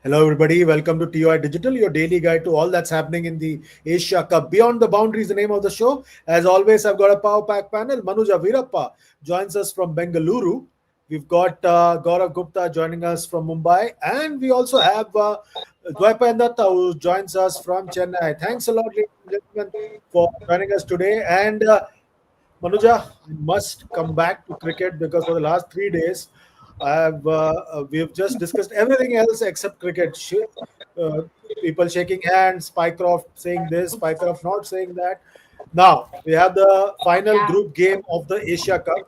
Hello, everybody. Welcome to TOI Digital, your daily guide to all that's happening in the Asia Cup. Beyond the Boundaries, the name of the show. As always, I've got a power pack panel. Manuja Virappa joins us from Bengaluru. We've got Gaurav Gupta joining us from Mumbai. And we also have Dwaipa Datta, who joins us from Chennai. Thanks a lot, ladies and gentlemen, for joining us today. And Manuja, I must come back to cricket because for the last 3 days, we've just discussed everything else except cricket. Uh, People shaking hands, Pycroft saying this, Pycroft not saying that. Now we have the final Yeah, group game of the Asia Cup.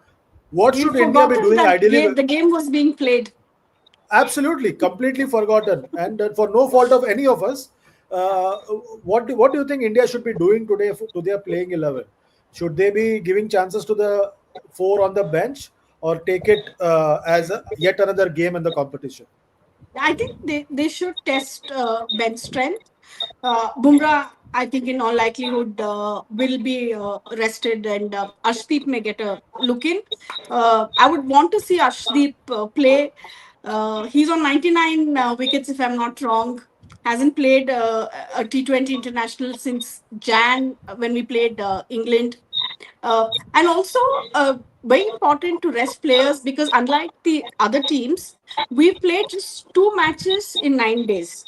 What we've should India be forgotten doing that ideally? the game was being played. Absolutely, completely forgotten, and for no fault of any of us. Uh, what do you think India should be doing today to their playing 11? Should they be giving chances to the four on the bench, or take it as yet another game in the competition? I think they should test bench strength. Bumrah, I think in all likelihood, will be rested, and Arshdeep may get a look in. I would want to see Arshdeep play. He's on 99 wickets, if I'm not wrong. Hasn't played a T20 international since Jan when we played England. And also, very important to rest players because unlike the other teams, we've played just two matches in 9 days.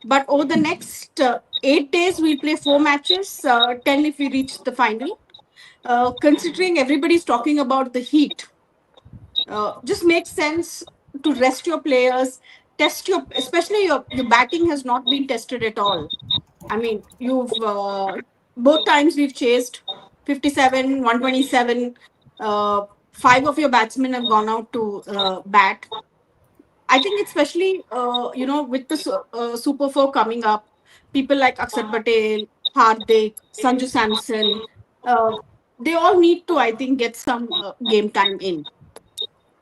But over the next 8 days, we'll play four matches, 10 if we reach the final. Considering everybody's talking about the heat, just makes sense to rest your players, test especially your batting has not been tested at all. I mean, you've both times we've chased 57, 127. Five of your batsmen have gone out to bat. I think, especially with the Super Four coming up, people like Akshar Patel, Hardik, Sanju Samson, uh, they all need to, I think, get some game time in.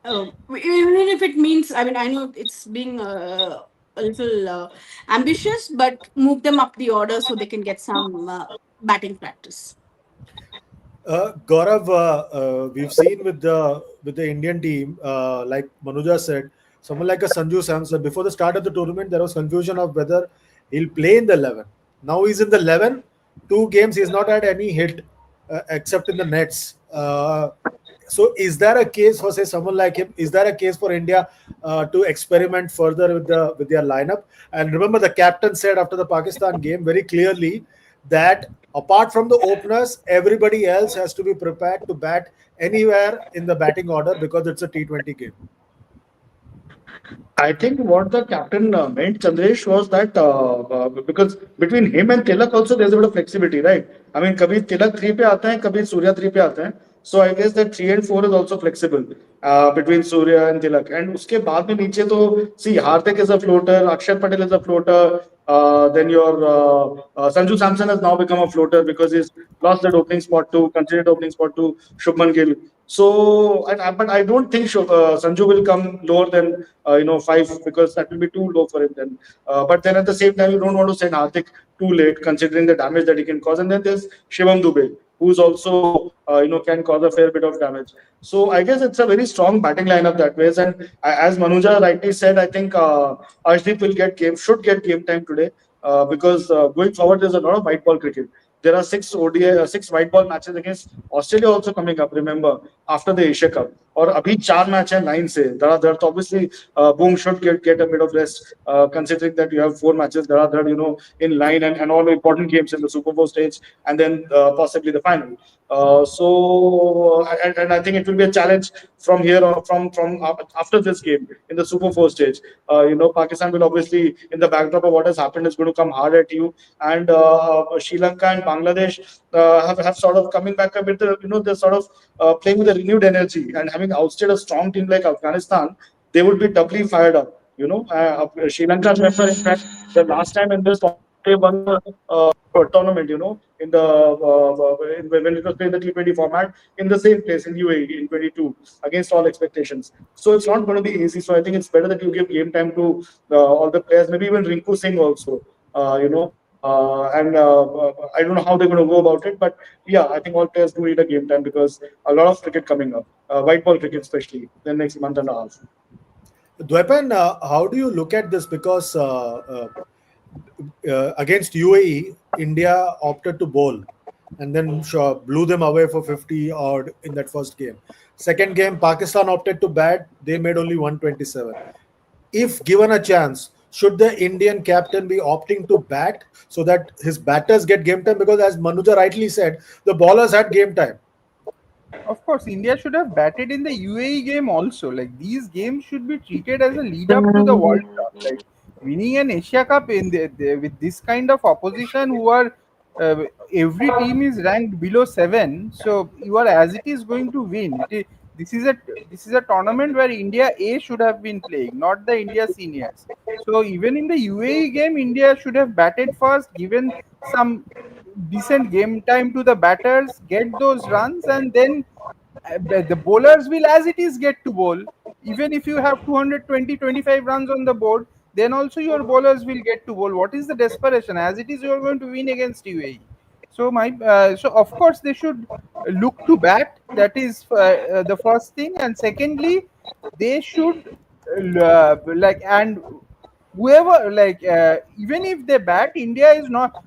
Even if it means, I mean, I know it's being a little ambitious, but move them up the order so they can get some batting practice. Gaurav, we've seen with the Indian team, like Manuja said, someone like a Sanju Samson. Before the start of the tournament, there was confusion of whether he'll play in the 11. Now he's in the 11. 2 games he's not had any hit except in the nets. So is there a case for say someone like him? Is there a case for India to experiment further with their lineup? And remember, the captain said after the Pakistan game very clearly that apart from the openers, everybody else has to be prepared to bat anywhere in the batting order because it's a T20 game. I think what the captain meant, Chandresh, was that because between him and Tilak also there's a bit of flexibility, right? I mean, कभी Tilak 3 पे आता है, कभी Surya 3 पे आता है. So I guess that 3 and 4 is also flexible between Surya and Tilak. And उसके बाद में नीचे तो see Hardik is a floater, Akshar Patel is a floater. Then your Sanju Samson has now become a floater because he's lost that opening spot to considered opening spot to Shubman Gill. So, but I don't think Sanju will come lower than 5 because that will be too low for him. Then, but then at the same time, you don't want to send Hardik too late, considering the damage that he can cause. And then there's Shivam Dube, who's also can cause a fair bit of damage. So I guess it's a very strong batting lineup that way. And as Manuja rightly said, I think Arshdeep should get game time today because going forward there's a lot of white ball cricket. There are six ODI, six white ball matches against Australia also coming up. Remember after the Asia Cup, और अभी 4 match है 9 से. There are obviously Boom should get a bit of rest considering that you have 4 matches. There are in line and all the important games in the Super Four stage and then possibly the final. And I think it will be a challenge from here on from after this game in the Super Four stage. Pakistan will obviously in the backdrop of what has happened is going to come hard at you, and Sri Lanka and Bangladesh have sort of coming back a bit. They're sort of playing with a renewed energy and having ousted a strong team like Afghanistan, they would be doubly fired up. Sri Lanka, remember, in fact, the last time in this they won the tournament, in when it was played in the T20 format in the same place in UAE in 22 against all expectations. So it's not going to be easy. So I think it's better that you give game time to all the players, maybe even Rinku Singh also. And I don't know how they're going to go about it, but yeah, I think all players do need a game time because a lot of cricket coming up, white ball cricket especially, the next month and a half. Dwepan, how do you look at this? Because against UAE, India opted to bowl and then blew them away for 50 odd in that first game. Second game, Pakistan opted to bat. They made only 127. If given a chance, should the Indian captain be opting to bat so that his batters get game time? Because as Manuja rightly said, the bowlers had game time. Of course, India should have batted in the UAE game also. Like these games should be treated as a lead up to the World Cup. Like winning an Asia Cup with this kind of opposition who are every team is ranked below 7, so you are as it is going to win. This is a tournament where India A should have been playing, not the India seniors. So even in the UAE game, India should have batted first, given some decent game time to the batters, get those runs, and then the bowlers will as it is get to bowl. Even if you have 220-25 runs on the board, then also your bowlers will get to bowl. What is the desperation? As it is, you are going to win against UAE. So so of course they should look to bat. That is the first thing, and secondly, they should and whoever even if they bat, India is not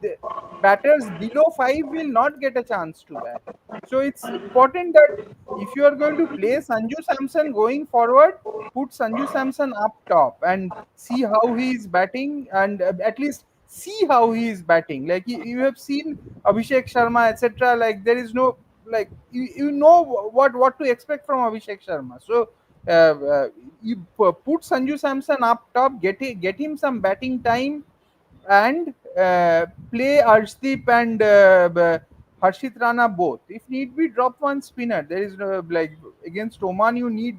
the batters below 5 will not get a chance to bat. So it's important that if you are going to play Sanju Samson going forward, put Sanju Samson up top and see how he is batting, and at least see how he is batting. Like you have seen Abhishek Sharma, etc. Like there is no you know what to expect from Abhishek Sharma. So you put Sanju Samson up top, get him some batting time, and play Arshdeep and Harshit Rana both. If need be, drop one spinner. There is no against Oman. You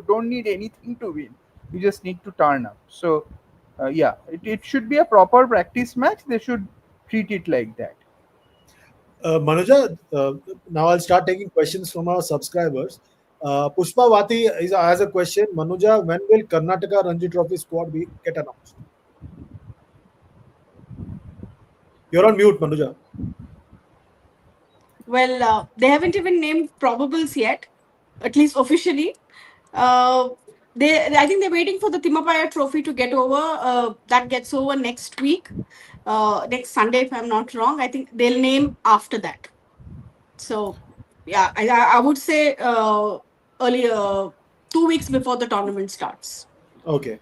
don't need anything to win. You just need to turn up. So yeah, it should be a proper practice match. They should treat it like that. Manuja, now I'll start taking questions from our subscribers. Pushpa Vati has a question. Manuja, when will Karnataka Ranji Trophy squad get announced? You're on mute, Manuja. Well, they haven't even named probables yet, at least officially. I think they're waiting for the Timapaya Trophy to get over. That gets over next week, next Sunday, if I'm not wrong. I think they'll name after that. So, yeah, I would say earlier, 2 weeks before the tournament starts. Okay.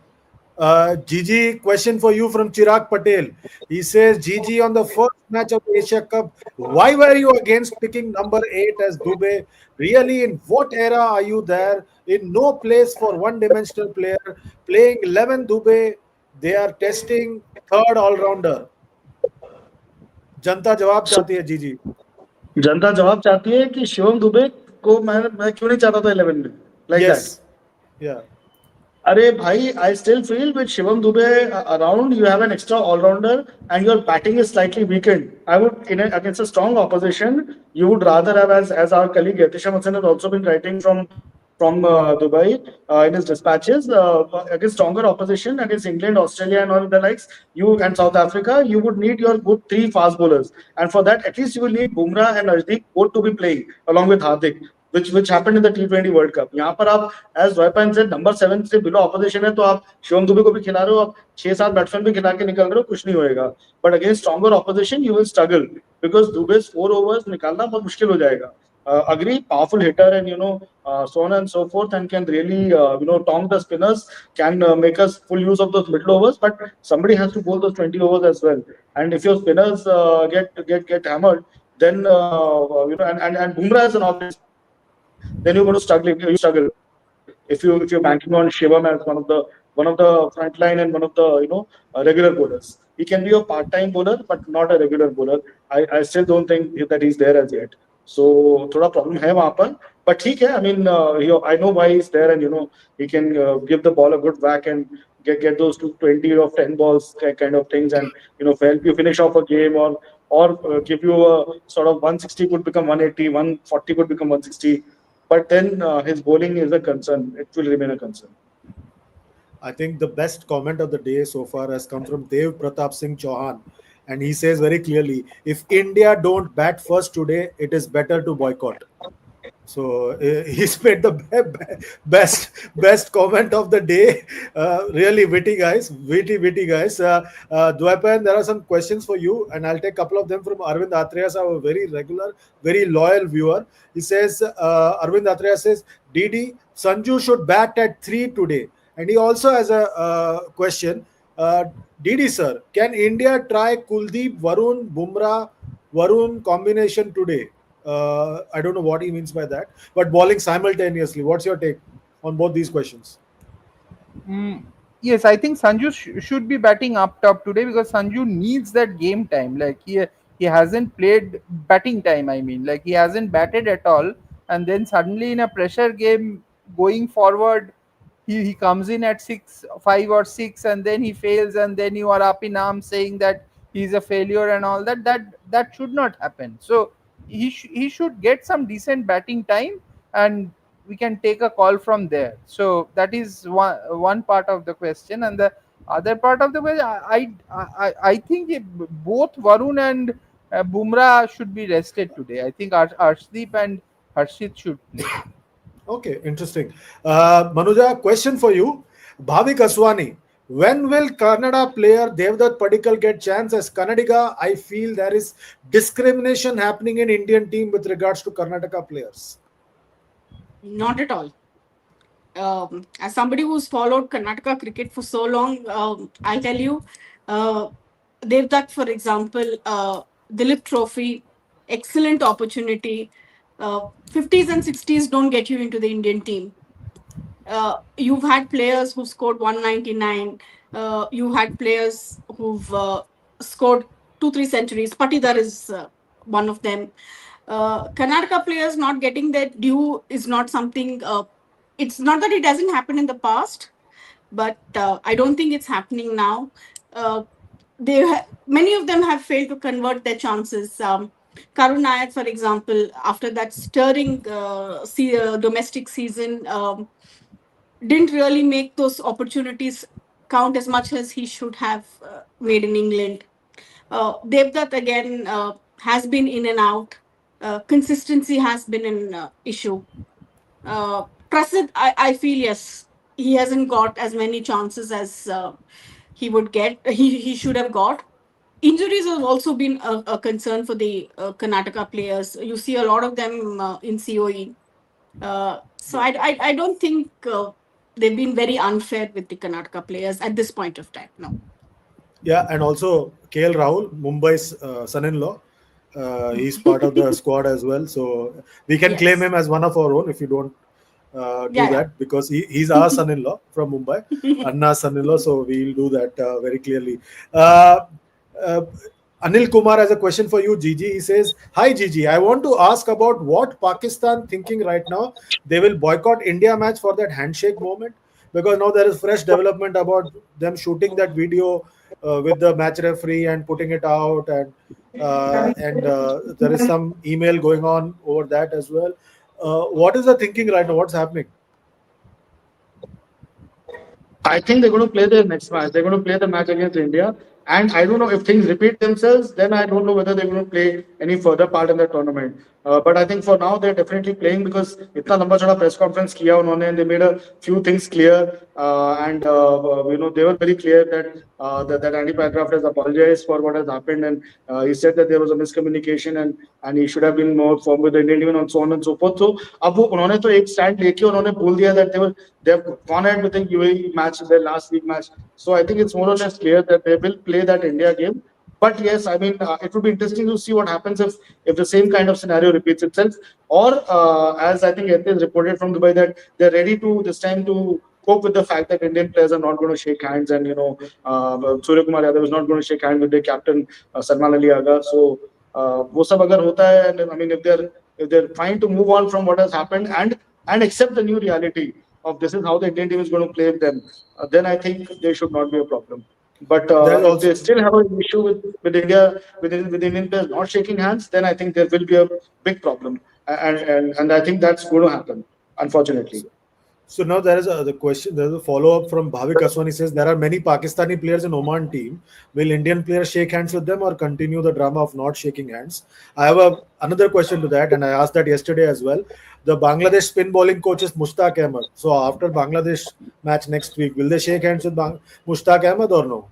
Gigi, question for you from Chirag Patel. He says, Gigi, on the first match of the Asia Cup, why were you against picking number 8 as Dube? Really, in what era are you there? In no place for one-dimensional player. Playing 11 Dube, they are testing third all-rounder. जनता जवाब चाहती है जीजी. जनता जवाब चाहती है कि शिवम दुबे को मैं क्यों नहीं चाहता था 11 में like Yes. that. Yeah. अरे भाई, I still feel with Shivam Dube around, you have an extra all-rounder and your batting is slightly weakened. I would, against a strong opposition, you would rather have, as our colleague Yatisha Matsan has also been writing from Dubai in his dispatches, against stronger opposition, against England, Australia and all the likes, you and South Africa, you would need your good 3 fast bowlers. And for that, at least you will need Bumrah and Hardik both to be playing along with Hardik. Which happened in the T20 World Cup. यहाँ पर आप as Dwepan said number 7 से below opposition है तो आप शिवम दुबे को भी खिला रहे हो, आप 6-7 बैट्समैन भी खिला के निकल रहे हो, कुछ नहीं होएगा. But against stronger opposition you will struggle because Dube's 4 overs निकालना बहुत मुश्किल हो जाएगा. Agree, powerful hitter and so on and so forth, and can really taunt the spinners, can make us full use of those middle overs, but somebody has to bowl those 20 overs as well. And if your spinners get hammered, then and Bumrah is an offense, then you're going to struggle. If you're banking on Shivam as one of the front line and one of the regular bowlers. He can be a part-time bowler, but not a regular bowler. I still don't think that he's there as yet. So थोड़ा problem है वहाँ पर, but ठीक है. I mean, I know why he's there, and he can give the ball a good whack and get those 20 or 10 balls kind of things, and help you finish off a game, or give you a sort of 160 could become 180, 140 could become 160. But then his bowling is a concern. It will remain a concern. I think the best comment of the day so far has come from Dev Pratap Singh Chauhan. And he says very clearly, if India don't bat first today, it is better to boycott. So he's made the best comment of the day. Really witty guys. Dwepan, there are some questions for you, and I'll take a couple of them from Arvind Atreyas, our very regular, very loyal viewer. He says, Arvind Atreyas says, DD Sanju should bat at 3 today, and he also has a question. DD sir, can India try Kuldeep, Varun combination today? I don't know what he means by that, but bowling simultaneously. What's your take on both these questions? Mm, yes, I think Sanju should be batting up top today because Sanju needs that game time. Like he hasn't played batting time. I mean, like he hasn't batted at all, and then suddenly in a pressure game going forward, he comes in at 5 or 6, and then he fails, and then you are up in arms saying that he's a failure and all that. That should not happen. So he should get some decent batting time, and we can take a call from there. So that is one part of the question, and the other part of the question, I think both Varun and Bumrah should be rested today. I think Arshdeep and Harshit should play. Okay, interesting. Manuja, question for you. Bhavik Aswani, when will Kannada player Devdutt Padikkal get chance as Kannadiga? I feel there is discrimination happening in Indian team with regards to Karnataka players. Not at all. As somebody who's followed Karnataka cricket for so long, I tell you, Devdutt, for example, Dilip Trophy, excellent opportunity. 50s and 60s don't get you into the Indian team. You've had players who scored 199. You had players who've scored 2-3 centuries. Patidar is one of them. Karnataka players not getting their due is not something. It's not that it doesn't happen in the past, but I don't think it's happening now. Many of them have failed to convert their chances. Karun Nayak, for example, after that stirring domestic season, didn't really make those opportunities count as much as he should have made in England. Devdutt again has been in and out. Consistency has been an issue. Prasid, I feel yes, he hasn't got as many chances as he would get. He should have got. Injuries have also been a concern for the Karnataka players. You see a lot of them in COE. So I don't think they've been very unfair with the Karnataka players at this point of time. No. Yeah, and also KL Rahul, Mumbai's son-in-law. He's part of the squad as well. So we can claim him as one of our own if you don't do that, because he's our son-in-law from Mumbai, Anna's son-in-law. So we'll do that very clearly. Anil Kumar has a question for you, Gigi. He says, "Hi Gigi, I want to ask about what Pakistan thinking right now. They will boycott India match for that handshake moment, because now there is fresh development about them shooting that video with the match referee and putting it out, and there is some email going on over that as well. What is the thinking right now? What's happening?" I think they're going to play their next match. They're going to play the match against India. And I don't know if things repeat themselves, then I don't know whether they're going to play any further part in the tournament. But I think for now they're definitely playing because itna lamba chada press conference kiya unhone, and they made a few things clear. And they were very clear that Andy Pycroft has apologized for what has happened, and he said that there was a miscommunication, and he should have been more firm with the Indian team and so on and so forth. So अब वो उन्होंने तो एक stand लेके उन्होंने बोल दिया that they have gone ahead with the UAE match, their last week match. So I think it's more or less clear that they will play that India game. But yes, I mean, it would be interesting to see what happens if the same kind of scenario repeats itself, or as I think it is reported from Dubai that they're ready to this time to cope with the fact that Indian players are not going to shake hands, and Surya Kumar Yadav is not going to shake hands with their captain Salman Ali Aga. So वो सब अगर होता है, and I mean if they're trying to move on from what has happened and accept the new reality of this is how the Indian team is going to play them, then I think there should not be a problem. But if they still have an issue with India, with Indian players not shaking hands, then I think there will be a big problem, and I think that's going to happen, unfortunately. So now there is the question. There is a follow up from Bhavik Aswani. Says there are many Pakistani players in Oman team. Will Indian players shake hands with them or continue the drama of not shaking hands? I have another question to that, and I asked that yesterday as well. The Bangladesh spin bowling coach is Mushtaq Ahmed. So after Bangladesh match next week, will they shake hands with Mushtaq Ahmed or no?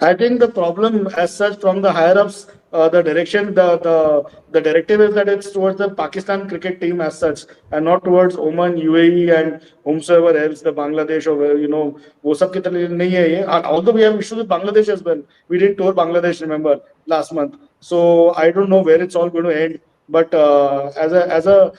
I think the problem, as such, from the higher ups, the direction, the directive is that it's towards the Pakistan cricket team as such, and not towards Oman, UAE, and whomsoever else, the Bangladesh or वो सब की तरह नहीं है ये. And although we have issues with Bangladesh as well, we did tour Bangladesh, remember, last month. So I don't know where it's all going to end. But as a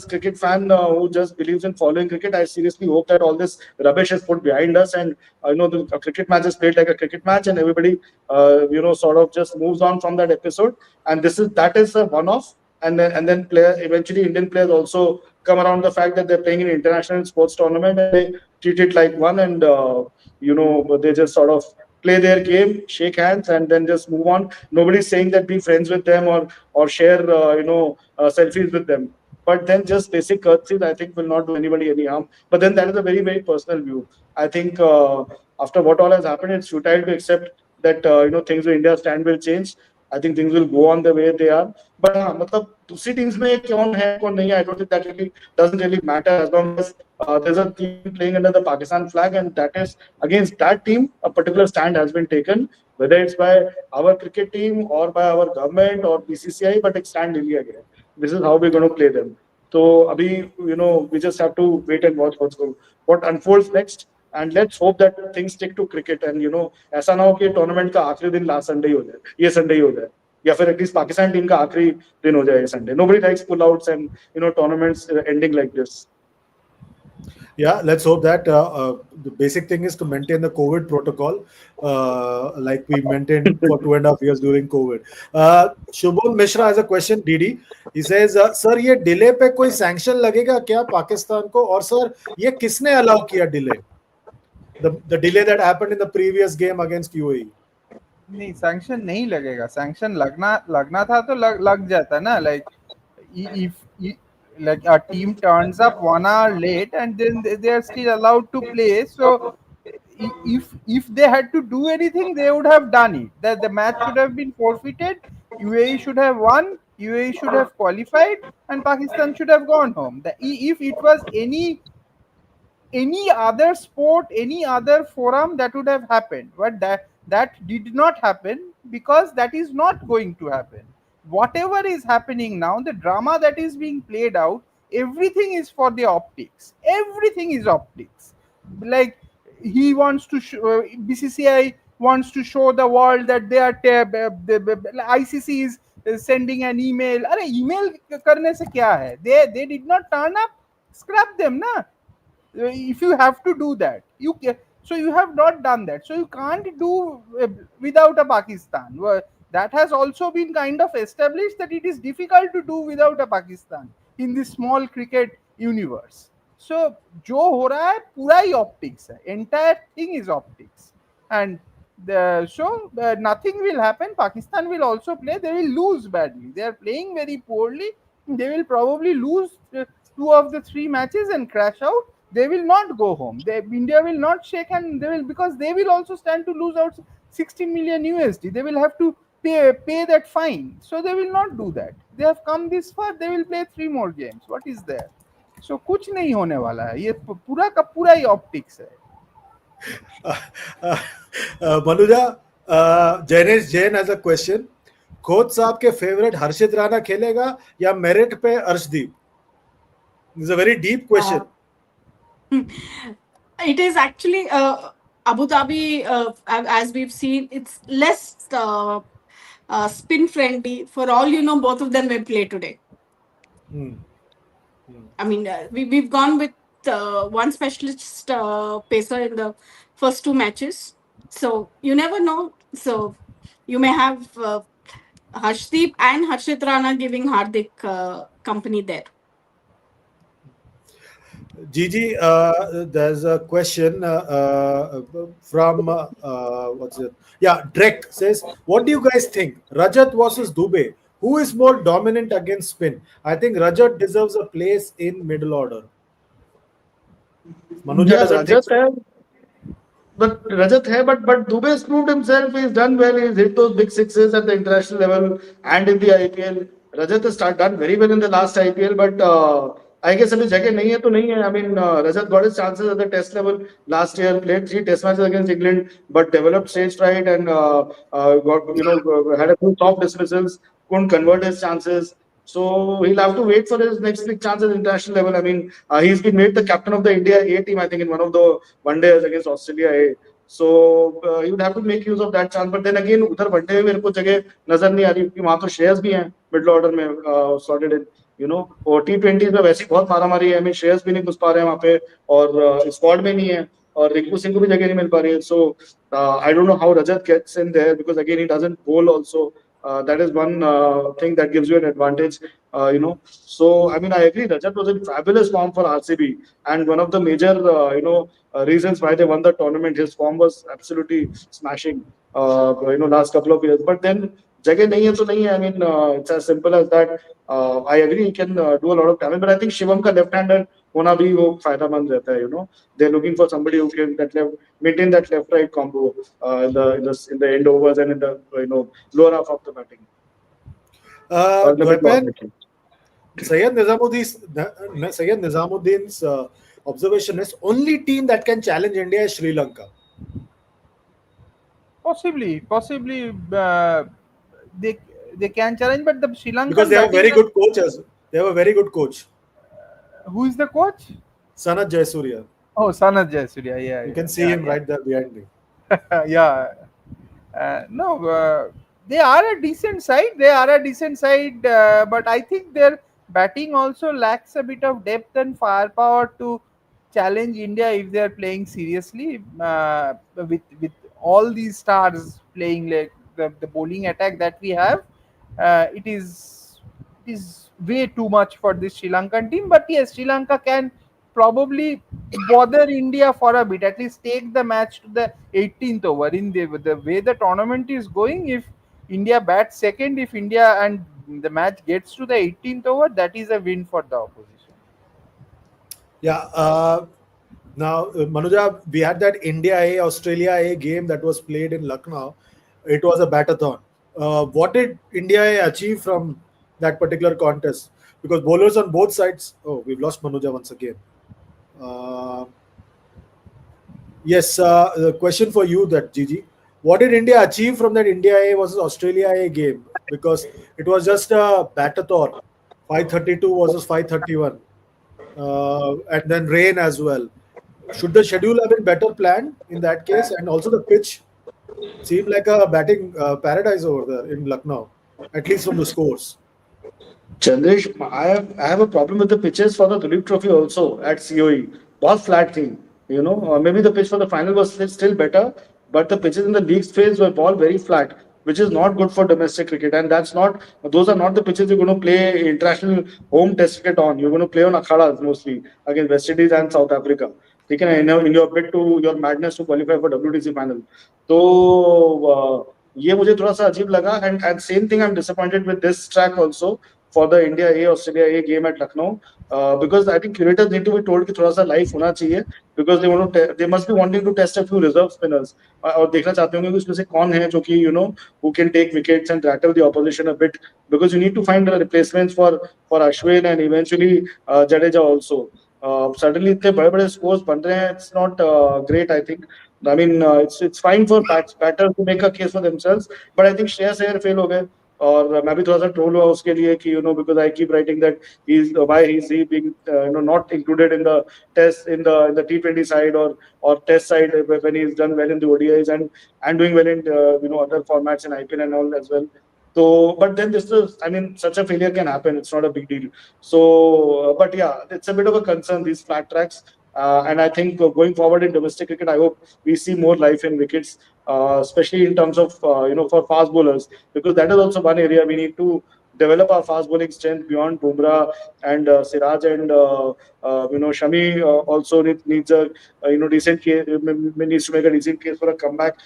cricket fan who just believes in following cricket, I seriously hope that all this rubbish is put behind us, and the a cricket match is played like a cricket match, and everybody sort of just moves on from that episode. And that is a one-off, and then eventually Indian players also come around the fact that they're playing in international sports tournament, and they treat it like one, and they just sort of play their game, shake hands, and then just move on. Nobody's saying that be friends with them or share selfies with them. But then just basic courtesies, I think, will not do anybody any harm. But then that is a very, very personal view. I think after what all has happened, it's futile to accept that things with India stand will change. I think things will go on the way they are. But मतलब दूसरी teams में कौन है कौन नहीं है, I don't think that really doesn't really matter as long as there's a team playing under the Pakistan flag, and that is against that team a particular stand has been taken, whether it's by our cricket team or by our government or BCCI, but it's stand really again. This is how we're going to play them. So abhi, we just have to wait and watch what unfolds next, and let's hope that things stick to cricket. And ऐसा ना हो कि tournament का आखिरी दिन last Sunday ही हो जाए, ये संडे ही हो जाए, या फिर एटलीस्ट पाकिस्तान टीम का आखिरी दिन हो जाए ये Sunday. Nobody likes pull outs and tournaments ending like this. Yeah, let's hope that the basic thing is to maintain the COVID protocol, like we maintained for 2.5 years during COVID. Shubham Mishra has a question, DD. He says, sir, ये delay पे कोई sanction लगेगा क्या पाकिस्तान को? और sir, ये किसने allow किया delay? The delay that happened in the previous game against UAE. नहीं, सैंक्शन नहीं लगेगा. सैंक्शन लगना था तो लग जाता ना. If like a team turns up 1 hour late and then they are still allowed to play, so if they had to do anything, they would have done it. That the match should have been forfeited, UAE should have won, UAE should have qualified, and Pakistan should have gone home. If it was any other sport, any other forum, that would have happened. But that did not happen, because that is not going to happen. Whatever is happening now, the drama that is being played out, everything is for the optics. Everything is optics. Like he wants to BCCI wants to show the world that they are the ICC is sending an email. अरे email करने से क्या है? They did not turn up. Scrap them, na. If you have to do that, so you have not done that, so you can't do without a Pakistan. That has also been kind of established that it is difficult to do without a Pakistan in this small cricket universe. So जो हो रहा है पूरा ही optics है. Entire thing is optics, and nothing will happen. Pakistan will also play. They will lose badly. They are playing very poorly. They will probably lose 2 of the 3 matches and crash out. They will not go home. India will not shake hands. Because they will also stand to lose out 60 million USD. They will have to pay that fine. So they will not do that. They have come this far. They will play 3 more games. What is there? So कुछ नहीं होने वाला है. ये पूरा का पूरा ही optics है. Manuja, Jainesh Jain has a question. Coach साहब के फेवरेट हर्षित राणा खेलेगा या मेरिट पे Arshdeep? It's a very deep question. It is actually Abu Dhabi, as we've seen, it's less spin friendly. For all you know, both of them may play today. I mean, we've gone with one specialist pacer in the first 2 matches, so you never know. So you may have Harshdeep and Harshit Rana giving Hardik company there. Gigi, there's a question from what's it? Yeah, Drek says, what do you guys think? Rajat versus Dube. Who is more dominant against spin? I think Rajat deserves a place in middle order. Manuja Yeah, doesn't think Rajat so. है, but Dube has proved himself. He's done well. He's hit those big sixes at the international level and in the IPL. Rajat has done very well in the last IPL, but I guess अभी जगह नहीं है तो नहीं है. I mean, Rajat got his chances at the Test level last year. Played 3 Test matches against England, but developed stage fright and got had a few soft dismissals. Couldn't convert his chances. So he'll have to wait for his next big chance at the international level. I mean, he's been made the captain of the India A team, I think, in one of the one-days against Australia A. So he would have to make use of that chance. But then again, उधर one day में मेरे को जगह नजर नहीं आ रही क्योंकि वहां तो श्रेयस भी हैं मिडिल ऑर्डर में सॉर्टेड इन और T20 में वैसे ही बहुत मारा मारी है. I mean, श्रेयस भी नहीं घुस पा रहे हैं वहां पे और स्क्वाड में नहीं है और रिंकू सिंह को भी जगह नहीं मिल पा रही है. So I don't know how Rajat gets in there because again he doesn't bowl also. That is one thing that gives you an advantage. So I mean, I agree. Rajat was in fabulous form for RCB, and one of the major, reasons why they won the tournament. His form was absolutely smashing. Last couple of years. But then जगह नहीं है तो नहीं है. I mean, it's as simple as that. I agree he can do a lot of damage, but I think Shivam का left hander होना भी वो फायदामंद रहता है. They're looking for somebody who can maintain that left right combo in the end overs and in the lower half of the batting or the middle Gautam, order. Syed Nizamuddin's observation is only team that can challenge India is Sri Lanka Possibly, they can challenge, but the Sri Lankan because they have a very batting. good coach. They have a very good coach, Who is the coach? Sanat Jayasuriya. Oh, Sanat Jayasuriya. Yeah, You can see him right there behind me. yeah. No, they are a decent side. But I think their batting also lacks a bit of depth and firepower to challenge India if they are playing seriously. With all these stars playing, like the bowling attack that we have, it is way too much for this Sri Lankan team. But yes, Sri Lanka can probably bother India for a bit, at least take the match to the 18th over. In the way the tournament is going, if India bats second, if India and the match gets to the 18th over, that is a win for the opposition. Yeah. Now, Manuja, we had that India A Australia A game that was played in Lucknow. It was a batathon. What did India A achieve from that particular contest? Because bowlers on both sides. Oh, we've lost Manuja once again. Yes, the question for you, that Gigi. What did India achieve from that India A versus Australia A game? Because it was just a batathon, 532 versus 531, and then rain as well. Should the schedule have been better planned in that case? And also the pitch seemed like a batting paradise over there in Lucknow, at least from the scores. Chandresh, I have a problem with the pitches for the Duleep Trophy also at COE. Was flat thing, maybe the pitch for the final was still better, but the pitches in the league's phase were all very flat, which is not good for domestic cricket. And those are not the pitches you're going to play international home test cricket on. You're going to play on akhadas mostly against West Indies and South Africa. ठीक है ना, in your bid to your madness to qualify for WTC panel. तो ये मुझे थोड़ा सा अजीब लगा. And same thing, I'm disappointed with this track also for the India A Australia A game at Lucknow, because I think curators need to be told कि थोड़ा सा live होना चाहिए, because they must be wanting to test a few reserve spinners और देखना चाहते होंगे कि उसमें से कौन है जो कि who can take wickets and rattle the opposition a bit, because you need to find replacements for Ashwin and eventually Jadeja also. Suddenly इतने बड़े-बड़े scores बन रहे हैं. It's not great, I think. I mean, it's fine for batters to make a case for themselves, but I think Shreyas Iyer fail हो गए. और मैं भी थोड़ा सा ट्रोल हुआ उसके लिए कि because I keep writing that why is he being not included in the test in the T20 side or test side when he's done well in the ODIs and doing well in other formats in IPL and all as well. So, but then such a failure can happen. It's not a big deal. So, but yeah, it's a bit of a concern, these flat tracks. And I think going forward in domestic cricket, I hope we see more life in wickets, especially in terms of, for fast bowlers, because that is also one area we need to develop our fast bowling strength beyond Bumrah and Siraj and Shami also needs a decent case, needs to make a decent case for a comeback.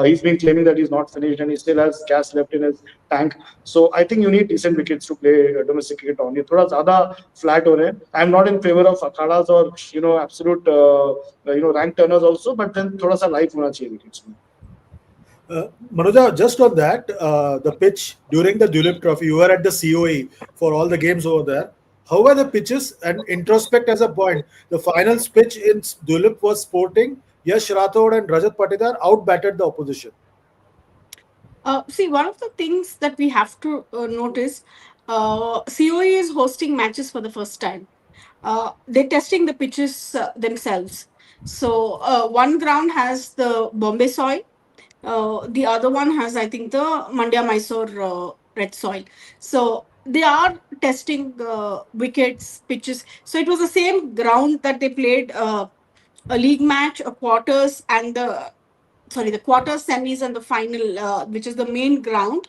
He's been claiming that he's not finished and he still has gas left in his tank. So I think you need decent wickets to play domestic cricket on. ये थोड़ा ज़्यादा flat हो रहे हैं. I'm not in favor of akhadas or absolute rank turners also, but then थोड़ा सा life होना चाहिए wickets में. Manuja, just on that, the pitch during the Dulip Trophy, you were at the COE for all the games over there. How were the pitches? And introspect as a point, the finals pitch in Dulip was sporting. Yash Rathod and Rajat Patidar outbatted the opposition. See, one of the things that we have to notice, COE is hosting matches for the first time. They're testing the pitches themselves. So one ground has the Bombay soil. The other one has, I think, the Mandya Mysore red soil. So they are testing wickets, pitches. So it was the same ground that they played a league match, a quarters, and the quarters, semis, and the final, which is the main ground.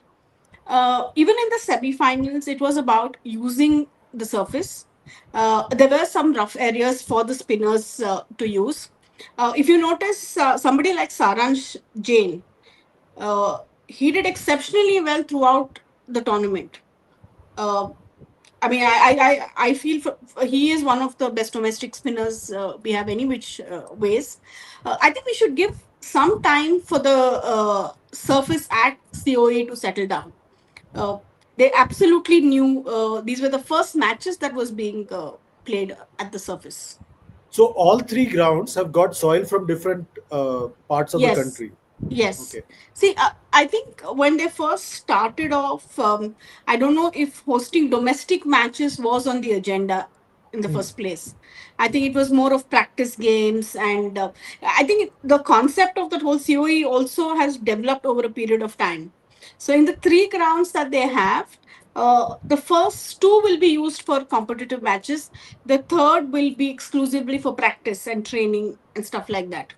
Even in the semi-finals, it was about using the surface. There were some rough areas for the spinners to use. If you notice, somebody like Saransh Jain, he did exceptionally well throughout the tournament. I mean, I feel he is one of the best domestic spinners we have any which ways. I think we should give some time for the surface at COA to settle down. They absolutely knew these were the first matches that was being played at the surface. So all three grounds have got soil from different parts of the country. Yes. Okay. See, I think when they first started off, I don't know if hosting domestic matches was on the agenda in the first place. I think it was more of practice games, and I think the concept of that whole COE also has developed over a period of time. So in the three grounds that they have, the first two will be used for competitive matches. The third will be exclusively for practice and training and stuff like that.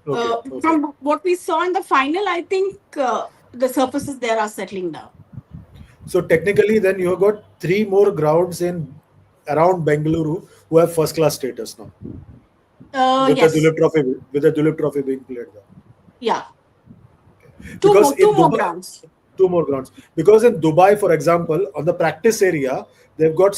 Okay. From what we saw in the final, I think the surfaces there are settling down. So technically, then you have got three more grounds in around Bengaluru who have first class status now. Yes. The Dulip Trophy being played there. Yeah. Because Two more grounds. Two more grounds. Because in Dubai, for example, on the practice area, they've got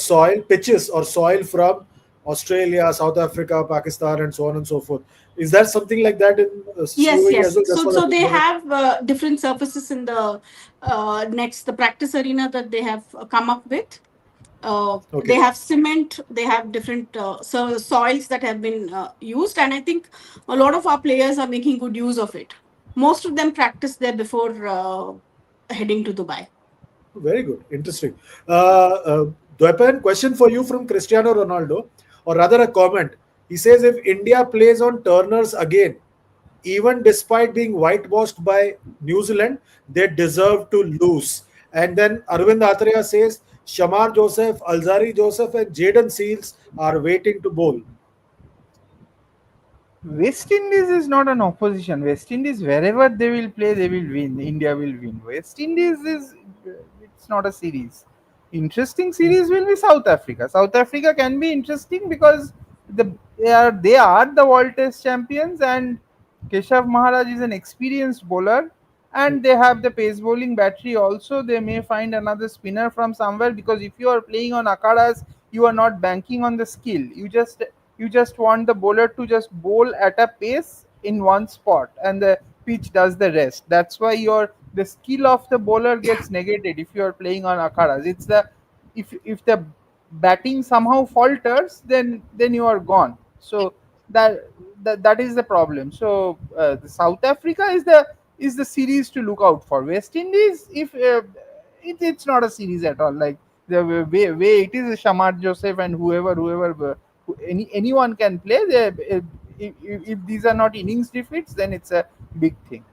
pitches or soil from Australia, South Africa, Pakistan, and so on and so forth. Is there something like that in COE Yes. as well? So they have different surfaces in the the practice arena that they have come up with. They have cement, they have different soils that have been used, and I think a lot of our players are making good use of it. Most of them practice there before heading to Dubai. Very good. Interesting. Dwepan, question for you from Cristiano Ronaldo, or rather a comment. He says, if India plays on Turners again, even despite being whitewashed by New Zealand, they deserve to lose. And then Arvind Atreya says, Shamar Joseph, Alzari Joseph, and Jaden Seals are waiting to bowl. West Indies is not an opposition. West Indies, wherever they will play, they will win. India will win. West Indies it's not a series. Interesting series will be South Africa. South Africa can be interesting because they are the World Test champions, and Keshav Maharaj is an experienced bowler, and they have the pace bowling battery also. They may find another spinner from somewhere, because if you are playing on akhadas, you are not banking on the skill. You just want the bowler to just bowl at a pace in one spot, and the pitch does the rest. That's why the skill of the bowler gets negated if you are playing on akhadas. It's if the batting somehow falters, then you are gone. So that is the problem. So the South Africa is the series to look out for. West Indies, if it's not a series at all. Like the way it is, Shamar Joseph and whoever anyone can play. If these are not innings defeats, then it's a big thing.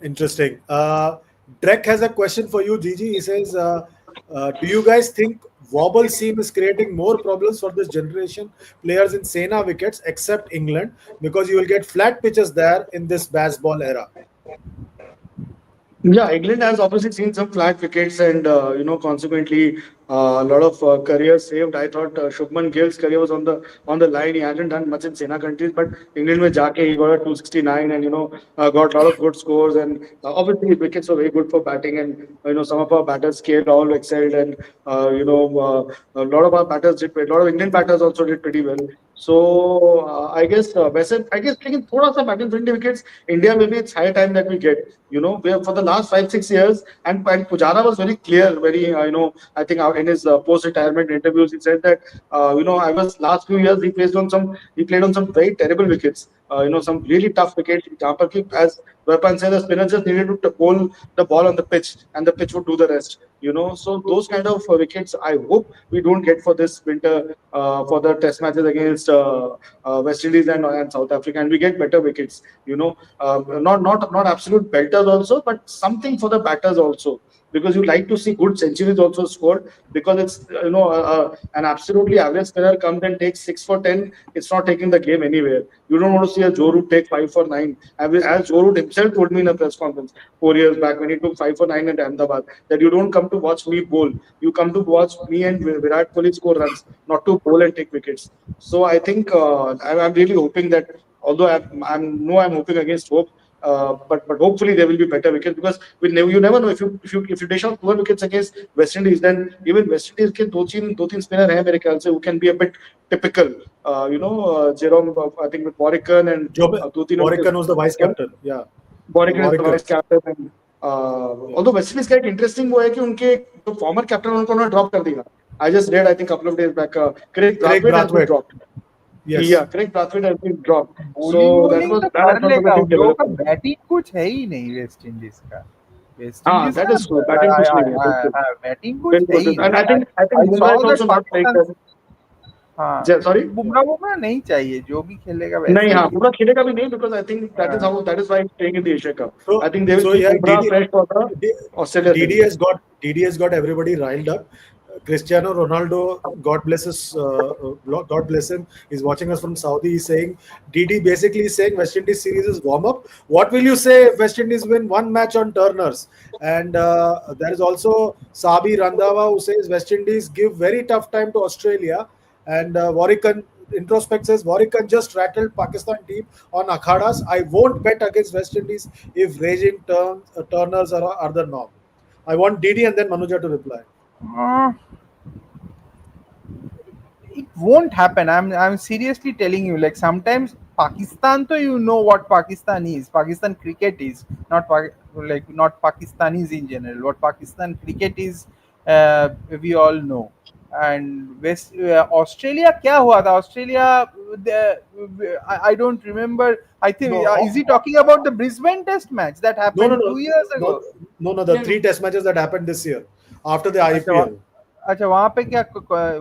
Interesting. Drek has a question for you, Gigi. He says, do you guys think wobble seam is creating more problems for this generation players in Sena wickets except England, because you will get flat pitches there in this baseball era? Yeah, England has obviously seen some flat wickets and consequently a lot of careers saved. I thought Shubman Gill's career was on the line. He hadn't done much in Sena countries, but England with Jake he got a 269 and got a lot of good scores and obviously his wickets were very good for batting and some of our batters came all excelled and a lot of our batters did a lot of Indian batters also did pretty well. So I guess I guess taking thoda sa batting friendly wickets, India maybe it's high time that we get. We have for the last 5 6 years, and Pujara was very clear, very I think in his post-retirement interviews, he said that I was last few years he played on some very terrible wickets, some really tough wickets. जहाँ पर कि as Vepan said, the spinners just needed to bowl the ball on the pitch, and the pitch would do the rest. So those kind of wickets, I hope we don't get for this winter for the Test matches against West Indies and South Africa, and we get better wickets. Not absolute belters also, but something for the batters also, because you like to see good centuries also scored, because it's an absolutely average spinner comes and takes 6 for 10. It's not taking the game anywhere. You don't want to see a Joe Root take 5 for 9. As Joe Root himself told me in a press conference 4 years back when he took 5 for 9 at Ahmedabad, that you don't come to watch me bowl, you come to watch me and Virat Kohli score runs, not to bowl and take wickets. So I think I'm really hoping that, although I'm hoping against hope, but hopefully there will be better wickets, because you never know, if you dish out poor wickets against West Indies, then even West Indies के दो तीन spinner हैं मेरे ख्याल से, who can be a bit typical. Jerome, I think with Warwickon and Job दो तीन Warwickon was the vice captain. Yeah. Warwickon is the Warwickon. vice captain. And, although West Indies का एक interesting वो है कि उनके जो former captain उनको उन्होंने drop कर दिया. I just read, I think, couple of days back, Craig Brathwaite has been Brathwaite. dropped. Yes. Yeah, Craig Brathwaite has been dropped. Bowling तो That कर has लेगा, not उन been लोगों का developed. बैटिंग कुछ है ही नहीं वेस्ट इंडीज का. वेस्ट हाँ, Indies that is true. Batting कुछ नहीं है, बिल्कुल. बैटिंग कुछ है बिल्कुल, ही and I नहीं. think I Bumrah saw is that also not playing. Pakistan. हाँ, Sorry? बुमराह नहीं चाहिए, जो भी खेलेगा वैसे नहीं, हाँ, ही. Bumrah खेलेगा भी नहीं, because I think that is why he's playing in the Asia Cup. So, I think they will so keep yeah, Bumrah fresh for the Australia DD series. has got everybody riled up. Cristiano Ronaldo, God bless him, is watching us from Saudi. He's saying DD basically is saying West Indies series is warm up. What will you say if West Indies win one match on Turners? And there is also Sabi Randhawa who says West Indies give very tough time to Australia. And Warwickon introspect says Warwickon just rattled Pakistan team on Akhadas. I won't bet against West Indies if raging Turners are the norm. I want DD and then Manuja to reply. It won't happen. I'm seriously telling you. Like sometimes Pakistan, so you know what Pakistan is. Pakistan cricket is not not Pakistanis in general. What Pakistan cricket is, we all know. And Australia, क्या हुआ था? Australia, I don't remember. I think is he talking about the Brisbane Test match that happened 2 years ago? No, the 3 test matches that happened this year after the IPL. अच्छा, वहाँ पे क्या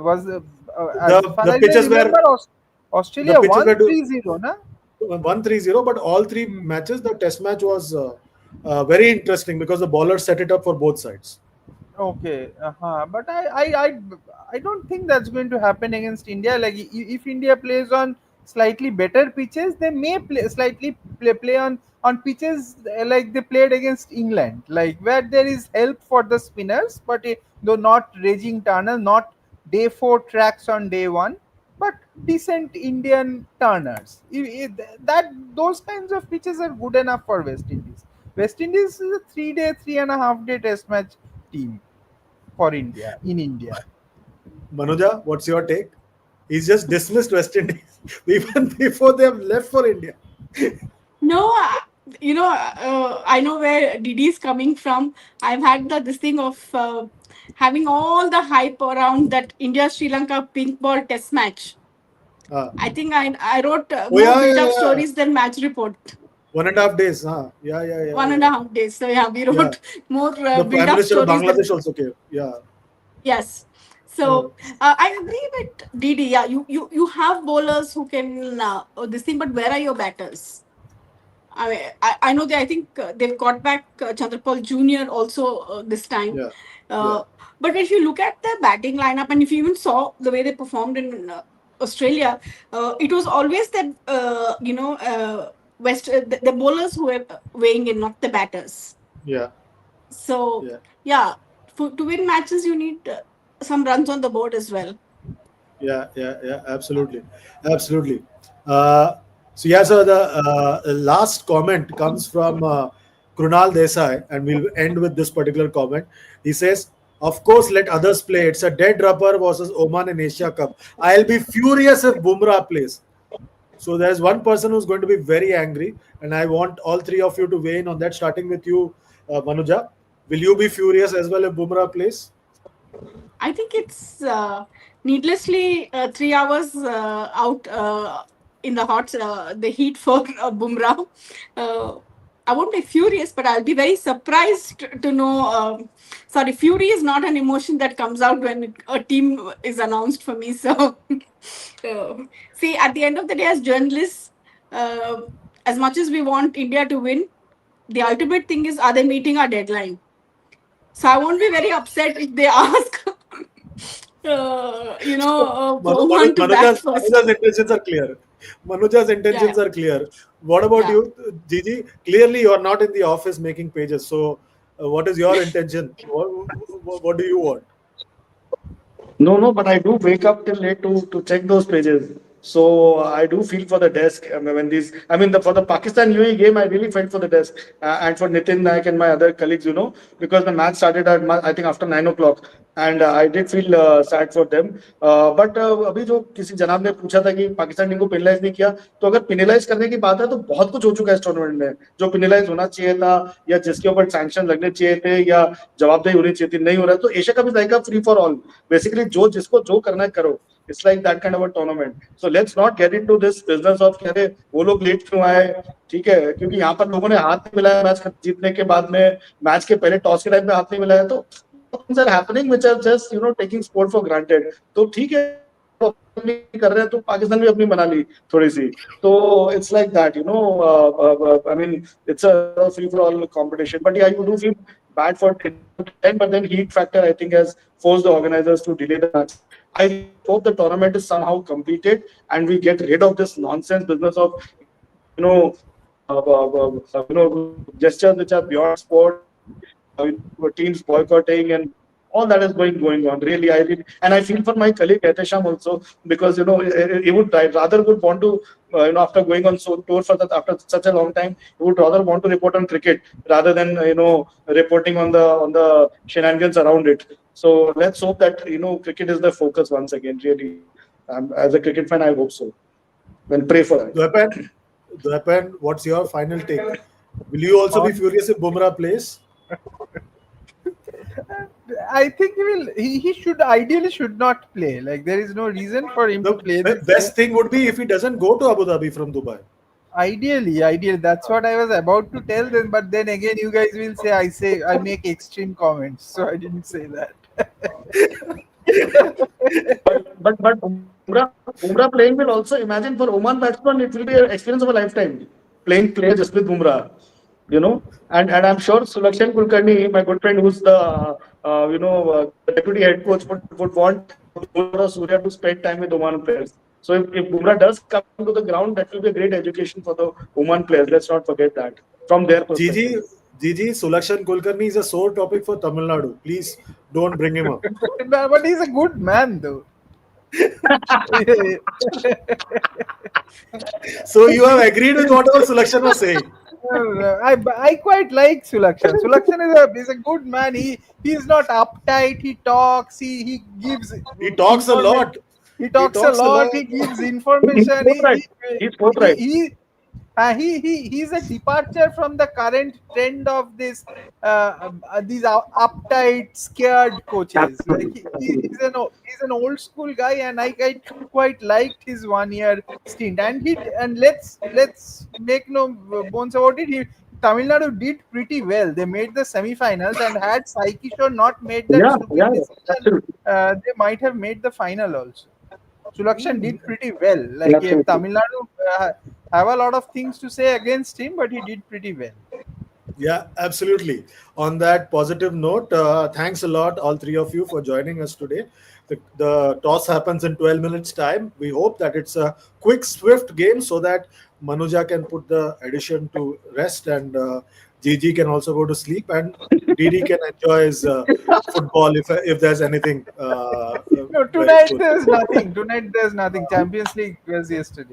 was the pitches were Australia 1-3-0 na? 1-3-0, but all 3 matches the test match was very interesting because the bowlers set it up for both sides. Okay, but I don't think that's going to happen against India. Like if India plays on slightly better pitches, they may play on pitches like they played against England, like where there is help for the spinners, but though not raging tunnel, not day 4 tracks on day 1, but decent Indian turners. That those kinds of pitches are good enough for West Indies. West Indies is a 3-day, 3.5-day test match team for India in India. Manuja, what's your take? He's just dismissed West Indies even before they have left for India. No, I know where Didi is coming from. I've had this thing of having all the hype around that India Sri Lanka pink ball test match. I think I wrote more build-up stories than match report. 1.5 days, yeah. 1.5 days. So yeah, we wrote more build-up stories. Bangladesh also came. Yeah. Yes. So I agree with Didi. Yeah, you have bowlers who can this thing, but where are your batters? I mean, I know I think they've got back Chandrapal Jr. also this time. Yeah. But if you look at the batting lineup, and if you even saw the way they performed in Australia, it was always that the bowlers who were weighing in, not the batters. Yeah. So Yeah, yeah, to win matches you need some runs on the board as well. yeah. Absolutely, absolutely. Uh, so yeah, so the last comment comes from Krunal Desai, and we'll end with this particular comment. He says, "Of course, let others play. It's a dead rubber versus Oman in Asia Cup. I'll be furious if Bumrah plays." So there's one person who's going to be very angry, and I want all three of you to weigh in on that. Starting with you, Manuja. Will you be furious as well if Bumrah plays? I think it's needlessly 3 hours out in the heat for Bumrah. Uh, I won't be furious, but I'll be very surprised to know. Sorry, fury is not an emotion that comes out when a team is announced for me. So, uh, see, at the end of the day, as journalists, uh, as much as we want India to win, the ultimate thing is, are they meeting our deadline? So I won't be very upset if they ask, Oman to bat first. Manuja's intentions are clear. Manuja's Yeah, intentions are clear. What about yeah. you, Gigi? Clearly, you are not in the office making pages. So, what is your intention? What do you want? No, no, but I do wake up till late to check those pages. So I do feel for the desk. I mean, when these, I mean, for the Pakistan UAE game, I really felt for the desk and for Nitin Naik and my other colleagues, because the match started at I think after 9 o'clock, and I did feel sad for them. But अभी जो किसी जनाब ने पूछा था कि Pakistan team को penalise नहीं किया, तो अगर पेनलाइज करने की बात है तो बहुत कुछ हो चुका है इस टूर्नामेंट में जो पेनलाइज होना चाहिए था या जिसके ऊपर सैंक्शन लगने चाहिए थे या जवाबदेही होनी चाहिए थी नहीं हो रहा है, तो Asia cup is like a free for all. Basically जो जिसको जो करना है करो. It's like that kind of a tournament. So let's not get into this business of कि अरे वो लोग लेट क्यों आए. ठीक है, क्योंकि यहाँ पर लोगों ने हाथ नहीं मिलाया मैच जीतने के बाद में, मैच के पहले टॉस के टाइम पे हाथ नहीं मिलाया, तो things are happening which are just taking sport for granted. तो ठीक है, अपनी कर रहे हैं तो पाकिस्तान भी अपनी बना ली थोड़ी सी. तो it's like that, I mean it's a free for all competition. But yeah, you do feel bad for 10, but then heat factor I think has forced the organizers to delay the match. I hope the tournament is somehow completed and we get rid of this nonsense business of gestures which are beyond sport, teams boycotting and all that is going on. Really, and I feel for my colleague Etesham also, because he would rather would want to after going on tour for that after such a long time, he would rather want to report on cricket rather than reporting on the shenanigans around it. So let's hope that cricket is the focus once again. Really, as a cricket fan, I hope so. And pray for that. Dwepan, what's your final take? Will you also be furious if Bumrah plays? I think he should ideally should not play. Like there is no reason for him to play The this best game. thing would be if he doesn't go to Abu Dhabi from Dubai. Ideally, that's what I was about to tell them. But then again, you guys will say I make extreme comments, so I didn't say that. But Bumrah playing will also, imagine for Oman batsman, it will be an experience of a lifetime play just with Bumrah, and I'm sure Sulakshan Kulkarni, my good friend, who's the deputy head coach, would want Bumrah or Surya to spend time with Oman players. So if Bumrah does come to the ground, that will be a great education for the Oman players. Let's not forget that from their perspective. Gigi, Sulakshan Kulkarni is a sore topic for Tamil Nadu. Please don't bring him up. But he's a good man, though. So you have agreed with whatever Sulakshan was saying. I quite like Sulakshan. Sulakshan is a good man. He's not uptight. He talks. He gives. He talks a lot. He talks a lot. He gives information. He's forthright. He's a departure from the current trend of these uptight, scared coaches. Like he's an old school guy, and I quite liked his 1 year stint. And let's make no bones about it. Tamil Nadu did pretty well. They made the semi-finals, and had Sai Kishore not made that stupid decision, absolutely. they might have made the final also. Sulakshan did pretty well. Like if Tamil Nadu have a lot of things to say against him, but he did pretty well. Yeah, absolutely. On that positive note, thanks a lot, all three of you, for joining us today. The toss happens in 12 minutes' time. We hope that it's a quick, swift game so that Manuja can put the addition to rest and Gigi can also go to sleep. And DD can enjoy his football if there's anything. No, tonight there's nothing. Tonight there's nothing. Champions League was yesterday.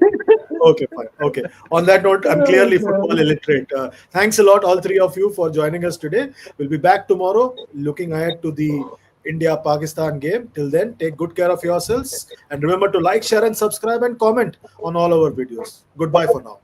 Okay, fine. Okay. On that note, I'm clearly football illiterate. Thanks a lot, all three of you, for joining us today. We'll be back tomorrow, looking ahead to the India-Pakistan game. Till then, take good care of yourselves. And remember to like, share, and subscribe and comment on all our videos. Goodbye for now.